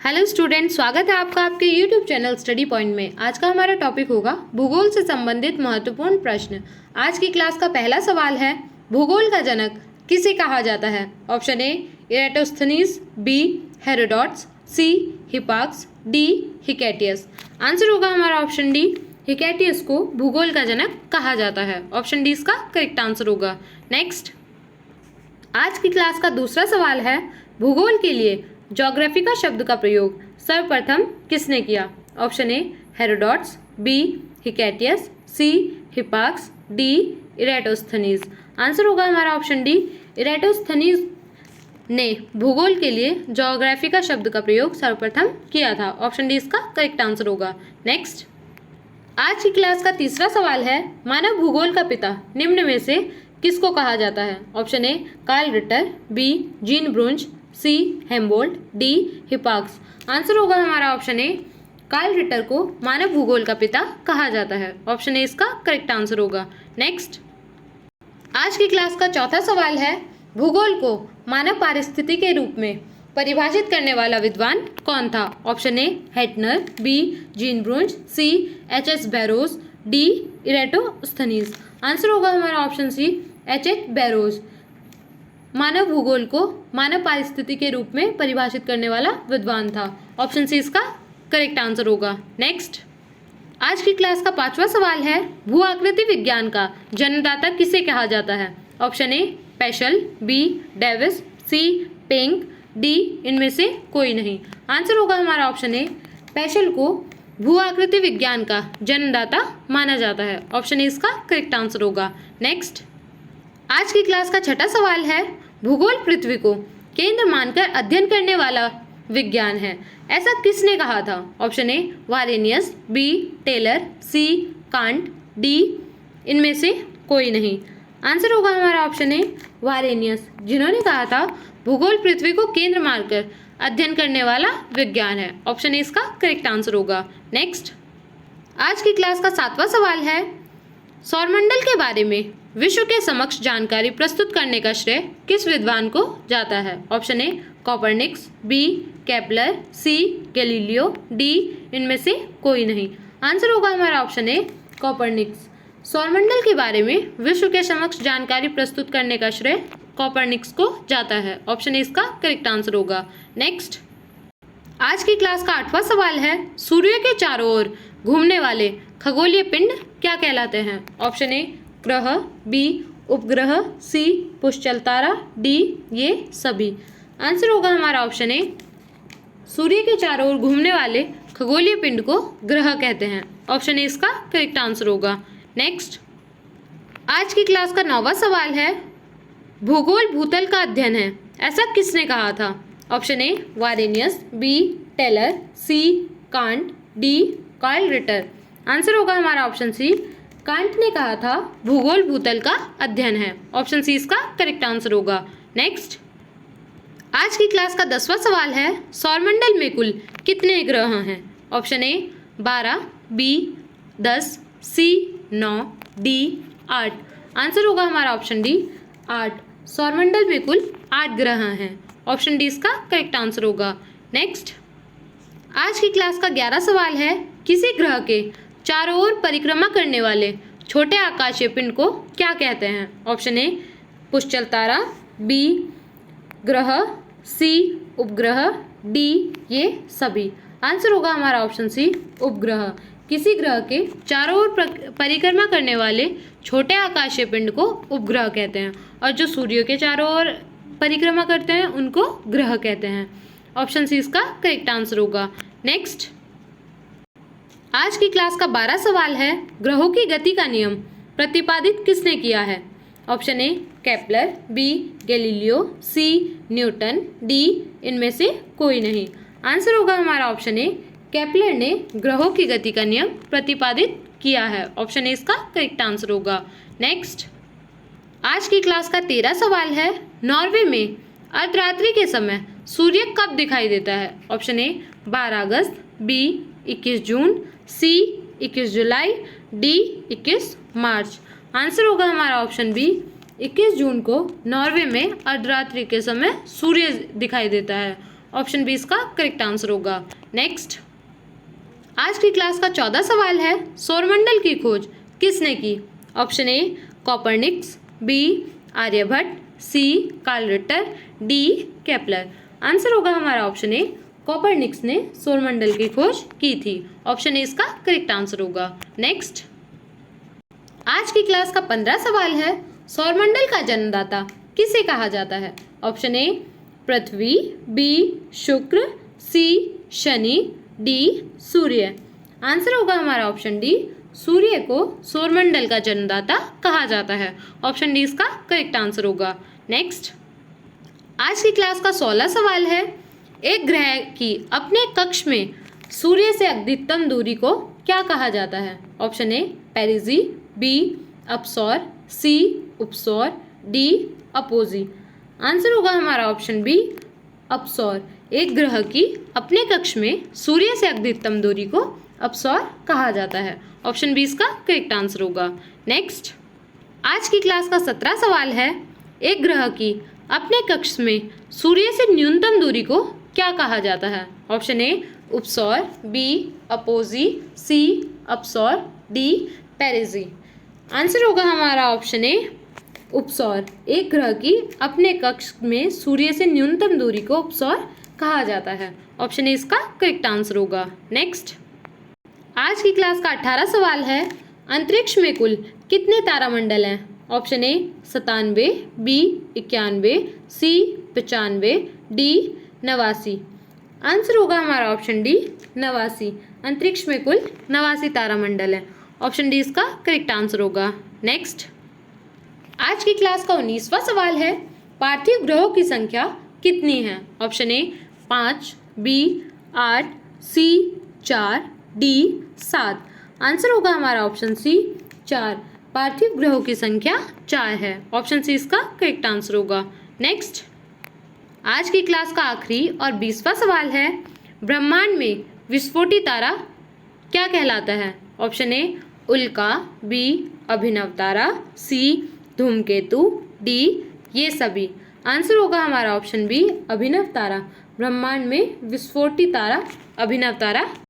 Hello student, स्वागत है आपका आपके यूट्यूब चैनल स्टडी पॉइंट में। आज का हमारा टॉपिक होगा भूगोल से संबंधित महत्वपूर्ण प्रश्न। आज की क्लास का पहला सवाल है, भूगोल का जनक किसे कहा जाता है? Option A Eratosthenes, B Herodotus, C Hipparchus, D Hecataeus. Answer होगा हमारा ऑप्शन डी, हिकेटियस को भूगोल का जनक कहा जाता है। ऑप्शन डी इसका करेक्ट आंसर होगा। नेक्स्ट, आज की क्लास का दूसरा सवाल है, भूगोल के लिए ज्योग्राफी का शब्द का प्रयोग सर्वप्रथम किसने किया? Option A Herodotus, B Hecataeus, C Hipparchus, D Eratosthenes. Answer होगा हमारा ऑप्शन डी, इरेटोस्थनीज ने भूगोल के लिए ज्योग्राफी का शब्द का प्रयोग सर्वप्रथम किया था। ऑप्शन डी इसका करेक्ट आंसर होगा। नेक्स्ट, आज की क्लास का तीसरा सवाल है, मानव भूगोल का पिता निम्न में से किसको कहा जाता है? Option A Carl Ritter, B Jean Brunhes, C Humboldt, D Hipparchus. Answer होगा हमारा ऑप्शन ए, कार्ल रिटर को मानव भूगोल का पिता कहा जाता है। ऑप्शन ए इसका करेक्ट आंसर होगा। नेक्स्ट, आज की क्लास का चौथा सवाल है, भूगोल को मानव पारिस्थिति के रूप में परिभाषित करने वाला विद्वान कौन था? Option A Hettner, B Jean Brunhes, C H S. Barrows, D Eratosthenes. Answer होगा हमारा ऑप्शन सी, एच.एच. बैरोज मानव भूगोल को मानव पारिस्थिति के रूप में परिभाषित करने वाला विद्वान था। ऑप्शन सी इसका करेक्ट आंसर होगा। नेक्स्ट, आज की क्लास का पांचवा सवाल है, भू आकृति विज्ञान का जन्मदाता किसे कहा जाता है? Option A Peschel, B Davis, C Penck, D इनमें से कोई नहीं। आंसर होगा हमारा ऑप्शन ए, पेशल को भू आकृति विज्ञान का जन्मदाता माना जाता है। ऑप्शन ए इसका करेक्ट आंसर होगा। नेक्स्ट, आज की क्लास का छठा सवाल है, भूगोल पृथ्वी को केंद्र मानकर अध्ययन करने वाला विज्ञान है, ऐसा किसने कहा था? Option A Varenius, B Taylor, C Kant, D इनमें से कोई नहीं। आंसर होगा हमारा ऑप्शन ए वारेनियस, जिन्होंने कहा था भूगोल पृथ्वी को केंद्र मानकर अध्ययन करने वाला विज्ञान है। ऑप्शन ए इसका करेक्ट आंसर होगा। नेक्स्ट, आज की क्लास का सातवां सवाल है, सौरमंडल के बारे में विश्व के समक्ष जानकारी प्रस्तुत करने का श्रेय किस विद्वान को जाता है? Option A Copernicus, B Kepler, C Galileo, D इनमें से कोई नहीं। आंसर होगा हमारा ऑप्शन ए कोपरनिकस। सौरमंडल के बारे में विश्व के समक्ष जानकारी प्रस्तुत करने का श्रेय कोपरनिकस को जाता है। ऑप्शन ए इसका करेक्ट आंसर होगा। नेक्स्ट, आज की क्लास का आठवां सवाल है, सूर्य के चारों ओर घूमने वाले खगोलीय पिंड क्या कहलाते हैं? ऑप्शन ए ग्रह, बी उपग्रह, सी पुष्चल तारा, डी ये सभी। आंसर होगा हमारा ऑप्शन ए, सूर्य के चारों ओर घूमने वाले खगोलीय पिंड को ग्रह कहते हैं। ऑप्शन ए इसका करेक्ट आंसर होगा। नेक्स्ट, आज की क्लास का नौवां सवाल है, भूगोल भूतल का अध्ययन है, ऐसा किसने कहा था? Option A Varenius, B Taylor, C Kant, D Carl Ritter. Answer होगा हमारा ऑप्शन सी, कांट ने कहा था भूगोल भूतल का अध्ययन है। ऑप्शन सी इसका करेक्ट आंसर होगा। नेक्स्ट, आज की क्लास का 10वां सवाल है, सौरमंडल में कुल कितने ग्रह हैं? Option A 12, B 10, C 9, D 8। Answer होगा हमारा ऑप्शन डी 8। सौरमंडल में कुल 8 ग्रह हैं। ऑप्शन डी इसका करेक्ट आंसर होगा। नेक्स्ट, आज की क्लास का 11वां सवाल है, किसी ग्रह के चारों ओर परिक्रमा करने वाले छोटे आकाशीय पिंड को क्या कहते हैं? ऑप्शन ए पुष्चल तारा, बी ग्रह, सी उपग्रह, डी ये सभी। आंसर होगा हमारा ऑप्शन सी उपग्रह। किसी ग्रह के चारों ओर परिक्रमा करने वाले छोटे आकाशीय पिंड को उपग्रह कहते हैं, और जो सूर्य के चारों ओर परिक्रमा करते हैं उनको ग्रह कहते हैं। ऑप्शन सी इसका करेक्ट आंसर होगा। नेक्स्ट, आज की क्लास का 12वां सवाल है, ग्रहों की गति का नियम प्रतिपादित किसने किया है? Option A Kepler, B Galileo, C Newton, D इनमें से कोई नहीं। आंसर होगा हमारा ऑप्शन ए, केपलर ने ग्रहों की गति का नियम प्रतिपादित किया है। ऑप्शन ए इसका करेक्ट आंसर होगा। नेक्स्ट, आज की क्लास का 13वां सवाल है, नॉर्वे में अर्धरात्रि के समय सूर्य कब दिखाई देता है? ऑप्शन ए 12 अगस्त, बी 21 जून, सी 21 जुलाई, डी 21 मार्च। आंसर होगा हमारा ऑप्शन बी, 21 जून को नॉर्वे में अर्धरात्रि के समय सूर्य दिखाई देता है। ऑप्शन बी इसका करेक्ट आंसर होगा। नेक्स्ट, आज की क्लास का 14 सवाल है, सौरमंडल की खोज किसने की? Option A Copernicus, B Aryabhata, C Carl Ritter, D Kepler. Answer होगा हमारा ऑप्शन ए कॉपरनिकस ने सौरमंडल की खोज की थी। ऑप्शन ए इसका करेक्ट आंसर होगा। नेक्स्ट, आज की क्लास का 15 सवाल है, सौरमंडल का जन्मदाता किसे कहा जाता है? ऑप्शन ए पृथ्वी, बी शुक्र, सी शनि, डी सूर्य। आंसर होगा हमारा ऑप्शन डी, सूर्य को सौरमंडल का जन्मदाता कहा जाता है। ऑप्शन डी इसका करेक्ट आंसर होगा। नेक्स्ट, आज की क्लास का 16 सवाल है, एक ग्रह की अपने कक्ष में सूर्य से अधिकतम दूरी को क्या कहा जाता है? ऑप्शन ए पेरिजी, बी अपसौर, सी उपसौर, डी अपोजी। आंसर होगा हमारा ऑप्शन बी अपसौर। एक ग्रह की अपने कक्ष में सूर्य से अधिकतम दूरी को अपसौर कहा जाता है। ऑप्शन बी इसका करेक्ट आंसर होगा। नेक्स्ट, आज की क्लास का 17 सवाल है, एक ग्रह की अपने कक्ष में सूर्य से न्यूनतम दूरी को क्या कहा जाता है? ऑप्शन ए उपसौर, बी अपोजी, सी अपसौर, डी पेरिजी। आंसर होगा हमारा ऑप्शन ए उपसौर। एक ग्रह की अपने कक्ष में सूर्य से न्यूनतम दूरी को उपसौर कहा जाता है। ऑप्शन ए इसका करेक्ट आंसर होगा। नेक्स्ट, आज की क्लास का 18 सवाल है, अंतरिक्ष में कुल कितने तारामंडल हैं? Option A 97, B 91, C 95, D 89। Answer होगा हमारा ऑप्शन डी 89। अंतरिक्ष में कुल 89 तारामंडल हैं। ऑप्शन डी इसका करेक्ट आंसर होगा। नेक्स्ट, आज की क्लास का 19वां सवाल है, पार्थिव ग्रहों की संख्या कितनी है? Option A 5, B 8, C 4, D 7। Answer होगा हमारा ऑप्शन सी 4। पार्थिव ग्रहों की संख्या 4 है। ऑप्शन सी इसका करेक्ट आंसर होगा। नेक्स्ट, आज की क्लास का आखिरी और 20वां सवाल है, ब्रह्मांड में विस्फोटी तारा क्या कहलाता है? ऑप्शन ए उल्का, बी अभिनव तारा, सी धूमकेतु, डी ये सभी। आंसर होगा हमारा ऑप्शन बी अभिनव तारा। ब्रह्मांड में विस्फोटी तारा अभिनव तारा